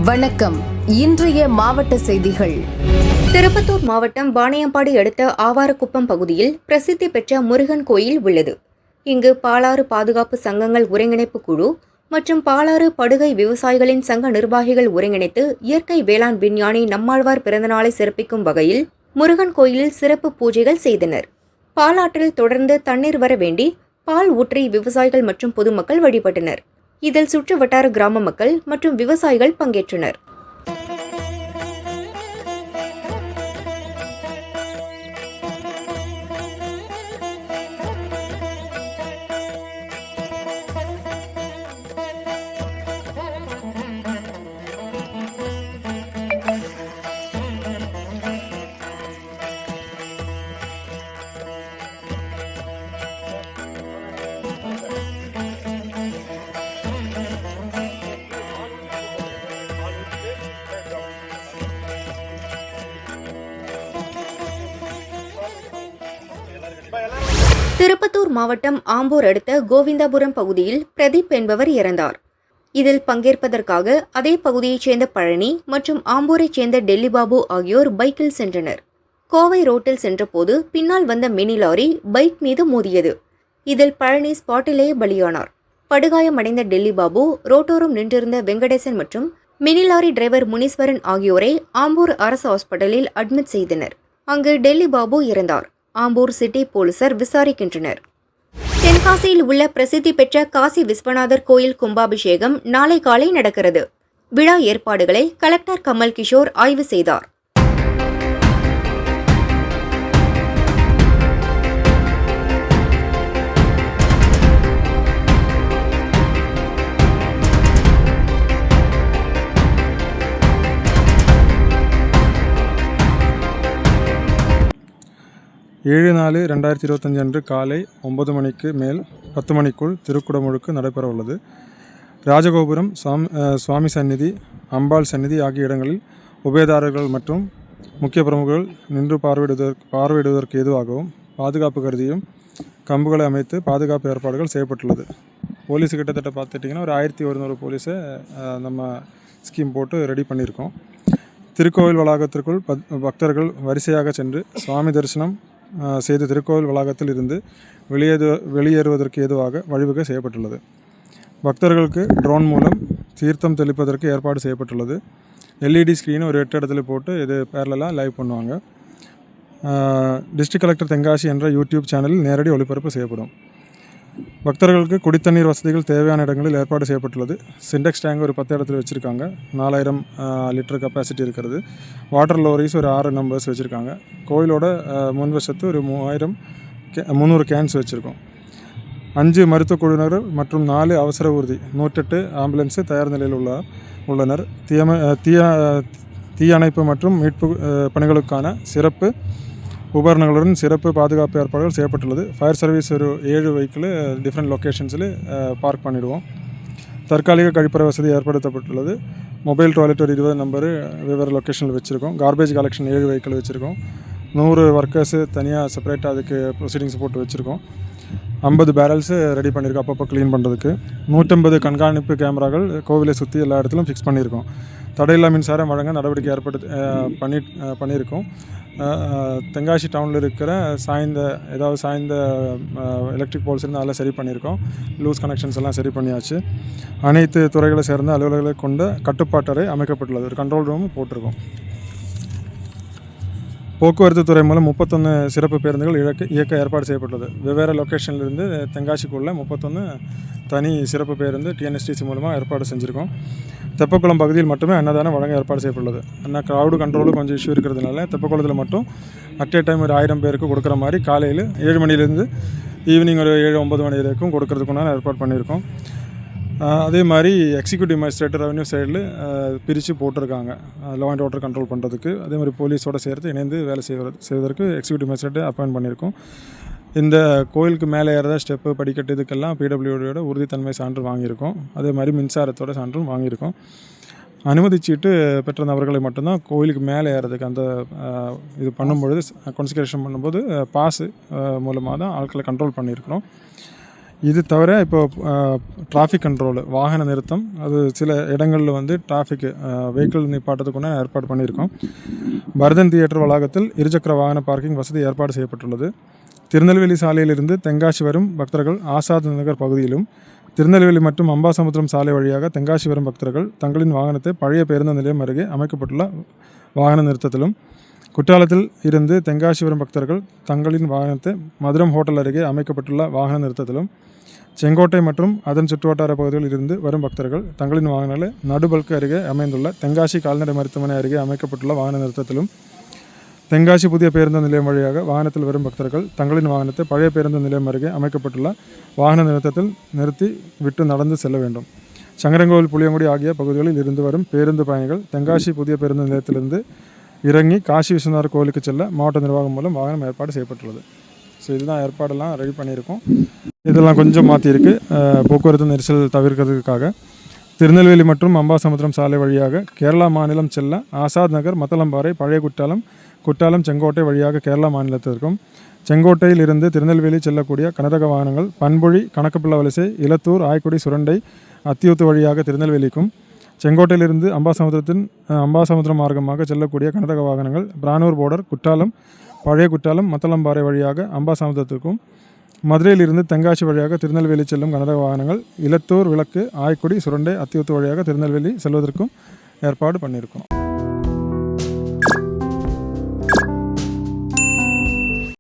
வணக்கம். இன்றைய மாவட்ட செய்திகள். திருப்பத்தூர் மாவட்டம் வாணியம்பாடி அடுத்த ஆவாரக்குப்பம் பகுதியில் பிரசித்தி பெற்ற முருகன் கோயில் உள்ளது. இங்கு பாலாறு பாதுகாப்பு சங்கங்கள் ஒருங்கிணைப்பு குழு மற்றும் பாலாறு படுகை விவசாயிகளின் சங்க நிர்வாகிகள் ஒருங்கிணைத்து இயற்கை வேளாண் விஞ்ஞானி நம்மாழ்வார் பிறந்தநாளை சிறப்பிக்கும் வகையில் முருகன் கோயிலில் சிறப்பு பூஜைகள் செய்தனர். பாலாற்றில் தொடர்ந்து தண்ணீர் வர வேண்டி பால் ஊற்றி விவசாயிகள் மற்றும் பொதுமக்கள் வழிபட்டனர். இதில் சுற்று வட்டார கிராம மக்கள் மற்றும் விவசாயிகள் பங்கேற்றனர். திருப்பத்தூர் மாவட்டம் ஆம்பூர் அடுத்த கோவிந்தாபுரம் பகுதியில் பிரதீப் என்பவர் இறந்தார். இதில் பங்கேற்பதற்காக அதே பகுதியைச் சேர்ந்த பழனி மற்றும் ஆம்பூரைச் சேர்ந்த டெல்லி பாபு ஆகியோர் பைக்கில் சென்றனர். கோவை ரோட்டில் சென்றபோது பின்னால் வந்த மினி லாரி பைக் மீது மோதியது. இதில் பழனி ஸ்பாட்டிலேயே பலியானார். படுகாயமடைந்த டெல்லி பாபு ரோட்டோரம் நின்றிருந்த வெங்கடேசன் மற்றும் மினி லாரி டிரைவர் முனீஸ்வரன் ஆகியோரை ஆம்பூர் அரசு ஹாஸ்பிட்டலில் அட்மிட் செய்தனர். அங்கு டெல்லி பாபு இறந்தார். ஆம்பூர் சிட்டி போலீசார் விசாரிக்கின்றனர். தென்காசியில் உள்ள பிரசித்தி பெற்ற காசி விஸ்வநாதர் கோயில் கும்பாபிஷேகம் நாளை காலை நடக்கிறது. விழா ஏற்பாடுகளை கலெக்டர் கமல் கிஷோர் ஆய்வு செய்தார். ஏழு 4/2025 அன்று காலை 9 மணிக்கு மேல் 10 மணிக்குள் திருக்குடமுழுக்கு நடைபெற உள்ளது. ராஜகோபுரம், சுவாமி சந்நிதி, அம்பாள் சந்நிதி ஆகிய இடங்களில் உபயதாரர்கள் மற்றும் முக்கிய பிரமுகர்கள் நின்று பார்வையிடுவதற்கு ஏதுவாகவும் பாதுகாப்பு கருதியும் கம்புகளை அமைத்து பாதுகாப்பு ஏற்பாடுகள் செய்யப்பட்டுள்ளது. போலீஸ் கிட்டத்தட்ட பார்த்துட்டிங்கன்னா ஒரு 1100 போலீஸை நம்ம ஸ்கீம் போட்டு ரெடி பண்ணியிருக்கோம். திருக்கோவில் வளாகத்திற்குள் பக்தர்கள் வரிசையாக சென்று சுவாமி தரிசனம் செய்து திருக்கோவில் வளாகத்தில் இருந்து வெளியேறுவதற்கு ஏதுவாக வழிவகை செய்யப்பட்டுள்ளது. பக்தர்களுக்கு ட்ரோன் மூலம் தீர்த்தம் தெளிப்பதற்கு ஏற்பாடு செய்யப்பட்டுள்ளது. LED ஸ்க்ரீன் ஒரு 8 இடத்துல போட்டு இது பேரலாக லைவ் பண்ணுவாங்க. டிஸ்ட்ரிக்ட் கலெக்டர் தென்காசி என்ற யூடியூப் சேனலில் நேரடி ஒளிபரப்பு செய்யப்படும். பக்தர்களுக்கு குடித்தண்ணீர் வசதிகள் தேவையான இடங்களில் ஏற்பாடு செய்யப்பட்டுள்ளது. சிண்டெக்ஸ் டேங்க் ஒரு 10 இடத்துல வச்சுருக்காங்க. 4000 லிட்டர் கெப்பாசிட்டி இருக்கிறது. வாட்டர் லோரிஸ் ஒரு 6 நம்பர்ஸ் வச்சுருக்காங்க. கோயிலோட முன்வசத்து ஒரு 300 கேன்ஸ் வச்சுருக்கோம். 5 மருத்துவ குழுவினர் மற்றும் 4 அவசர ஊர்தி 108 ஆம்புலன்ஸு தயார் நிலையில் உள்ளனர். தீயணைப்பு மற்றும் மீட்பு பணிகளுக்கான சிறப்பு உபகரணங்களுடன் சிறப்பு பாதுகாப்பு ஏற்பாடுகள் செய்யப்பட்டுள்ளது. ஃபயர் சர்வீஸ் ஒரு 7 வெஹிக்கிள் டிஃப்ரெண்ட் லொக்கேஷன்ஸில் பார்க் பண்ணிவிடுவோம். தற்காலிக கழிப்பறை வசதி ஏற்படுத்தப்பட்டுள்ளது. மொபைல் டாய்லெட் ஒரு 20 நம்பரு வெவ்வேறு லொக்கேஷனில் வச்சுருக்கோம். கார்பேஜ் கலெக்ஷன் 7 வெஹிக்கிள் வச்சுருக்கோம். 100 ஒர்க்கர்ஸு தனியாக செப்பரேட்டாக அதுக்கு ப்ரொசீடிங்ஸ் போட்டு வச்சுருக்கோம். 50 பேரல்ஸு ரெடி பண்ணியிருக்கோம் அப்பப்போ க்ளீன் பண்ணுறதுக்கு. 150 கண்காணிப்பு கேமராக்கள் கோவிலை சுற்றி எல்லா இடத்துலையும் ஃபிக்ஸ் பண்ணியிருக்கோம். தடையில்லா மின்சாரம் வழங்க நடவடிக்கை பண்ணியிருக்கோம். தென்காசி டவுனில் இருக்கிற சாய்ந்த எலக்ட்ரிக் போல்ஸ் இருந்தால் அதெல்லாம் சரி பண்ணியிருக்கோம். லூஸ் கனெக்ஷன்ஸ் எல்லாம் சரி பண்ணியாச்சு. அனைத்து துறைகளை சேர்ந்த அலுவலர்களை கொண்ட கட்டுப்பாட்டறை அமைக்கப்பட்டுள்ளது. ஒரு கண்ட்ரோல் ரூம் போட்டிருக்கோம். போக்குவரத்து துறை மூலம் 31 சிறப்பு பேருந்துகள் இயக்க ஏற்பாடு செய்யப்பட்டுள்ளது. வெவ்வேறு லொக்கேஷன்லேருந்து தென்காசிக்குள்ளே 31 தனி சிறப்பு பேருந்து TNSTC மூலமாக ஏற்பாடு செஞ்சுருக்கோம். தெப்பக்குளம் பகுதியில் மட்டுமே அன்னதானம் வழங்க ஏற்பாடு செய்யப்பட்டுள்ளது. ஆனால் க்ரௌடு கண்ட்ரோலும் கொஞ்சம் இஷ்யூ இருக்கிறதுனால தெப்பக்குளத்தில் மட்டும் அட் ஏ டைம் ஒரு 1000 பேருக்கு கொடுக்குற மாதிரி காலையில் 7 மணிலேருந்து ஈவினிங் ஒரு 7-9 மணி வரைக்கும் கொடுக்கறதுக்குண்டான ஏற்பாடு பண்ணியிருக்கோம். அதே மாதிரி எக்ஸிக்யூட்டிவ் மேஜிஸ்ட்ரேட் ரெவன்யூ சைடில் பிரித்து போட்டிருக்காங்க லா அண்ட் ஆர்டர் கண்ட்ரோல் பண்ணுறதுக்கு. அதே மாதிரி போலீஸோடு சேர்த்து இணைந்து வேலை செய்வதற்கு எக்ஸிக்யூட்டிவ் மேஜிஸ்ட்ரேட்டை அப்பாயின்ட் பண்ணியிருக்கோம். இந்த கோயிலுக்கு மேலே ஏறத ஸ்டெப்பு படிக்கட்டு இதுக்கெல்லாம் PWDயோட உறுதித்தன்மை சான்று வாங்கியிருக்கோம். அதே மாதிரி மின்சாரத்தோட சான்றும் வாங்கியிருக்கோம். அனுமதிச்சீட்டு பெற்ற நபர்களை மட்டும்தான் கோயிலுக்கு மேலே ஏறதுக்கு அந்த இது பண்ணும்பொழுது கன்சிடரேஷன் பண்ணும்போது பாஸு மூலமாக தான் ஆட்களை கண்ட்ரோல் பண்ணியிருக்கிறோம். இது தவிர இப்போ டிராஃபிக் கண்ட்ரோலு, வாகன நிறுத்தம், அது சில இடங்களில் வந்து டிராஃபிக்கு வெஹிக்கிள் நிப்பாட்டத்துக்குன்னு ஏற்பாடு பண்ணியிருக்கோம். பரதன் தியேட்டர் வளாகத்தில் இருசக்கர வாகன பார்க்கிங் வசதி ஏற்பாடு செய்யப்பட்டுள்ளது. திருநெல்வேலி சாலையிலிருந்து தென்காசி வரும் பக்தர்கள் ஆசாத் நகர் பகுதியிலும், திருநெல்வேலி மற்றும் அம்பாசமுத்திரம் சாலை வழியாக தென்காசி வரும் பக்தர்கள் தங்களின் வாகனத்தை பழைய பேருந்து நிலையம் அருகே அமைக்கப்பட்டுள்ள வாகன நிறுத்தத்திலும், குற்றாலத்தில் இருந்து தென்காசி வரும் பக்தர்கள் தங்களின் வாகனத்தை மதுரம் ஹோட்டல் அருகே அமைக்கப்பட்டுள்ள வாகன நிறுத்தத்திலும், செங்கோட்டை மற்றும் அதன் சுற்றுவட்டார பகுதிகளில் இருந்து வரும் பக்தர்கள் தங்களின் வாகனங்களை நடுபல்கு அருகே அமைந்துள்ள தென்காசி கால்நடை மருத்துவமனை அருகே அமைக்கப்பட்டுள்ள வாகன நிறுத்தத்திலும், தென்காசி புதிய பேருந்து நிலையம் வழியாக வாகனத்தில் வரும் பக்தர்கள் தங்களின் வாகனத்தை பழைய பேருந்து நிலையம் அருகே அமைக்கப்பட்டுள்ள வாகன நிறுத்தத்தில் நிறுத்தி விட்டு நடந்து செல்ல வேண்டும். சங்கரங்கோவில், புளியங்குடி ஆகிய பகுதிகளில் இருந்து வரும் பேருந்து பயணிகள் தென்காசி புதிய பேருந்து நிலையத்திலிருந்து இறங்கி காசி விஸ்வநாதர் கோவிலுக்கு செல்ல மாவட்ட நிர்வாகம் மூலம் வாகனம் ஏற்பாடு செய்யப்பட்டுள்ளது. ஸோ இதுதான் ஏற்பாடெல்லாம் ரெடி பண்ணியிருக்கோம். இதெல்லாம் கொஞ்சம் மாற்றிருக்கு போக்குவரத்து நெரிசல் தவிர்க்கிறதுக்காக. திருநெல்வேலி மற்றும் அம்பாசமுத்திரம் சாலை வழியாக கேரளா மாநிலம் செல்ல ஆசாத் நகர், மத்தளம்பாறை, பழைய குற்றாலம், செங்கோட்டை வழியாக கேரளா மாநிலத்திற்கும், செங்கோட்டையில் இருந்து திருநெல்வேலி செல்லக்கூடிய கனரக வாகனங்கள் பண்பொழி, கணக்குப்பிள்ளை வலசை, இலத்தூர், ஆய்க்குடி, சுரண்டை, அத்தியூத்து வழியாக திருநெல்வேலிக்கும், செங்கோட்டையிலிருந்து அம்பாசமுத்திரம் மார்க்கமாக செல்லக்கூடிய கனரக வாகனங்கள் பிரானூர் போர்டர், குற்றாலம், பழைய குற்றாலம், மத்தளம்பாறை வழியாக அம்பாசமுத்திரத்திற்கும், மதுரையிலிருந்து தென்காசி வழியாக திருநெல்வேலி செல்லும் கனரக வாகனங்கள் இலத்தூர், விளக்கு, ஆய்க்குடி, சுரண்டை, அத்தியூத்து வழியாக திருநெல்வேலி செல்வதற்கும் ஏற்பாடு பண்ணியிருக்கோம்.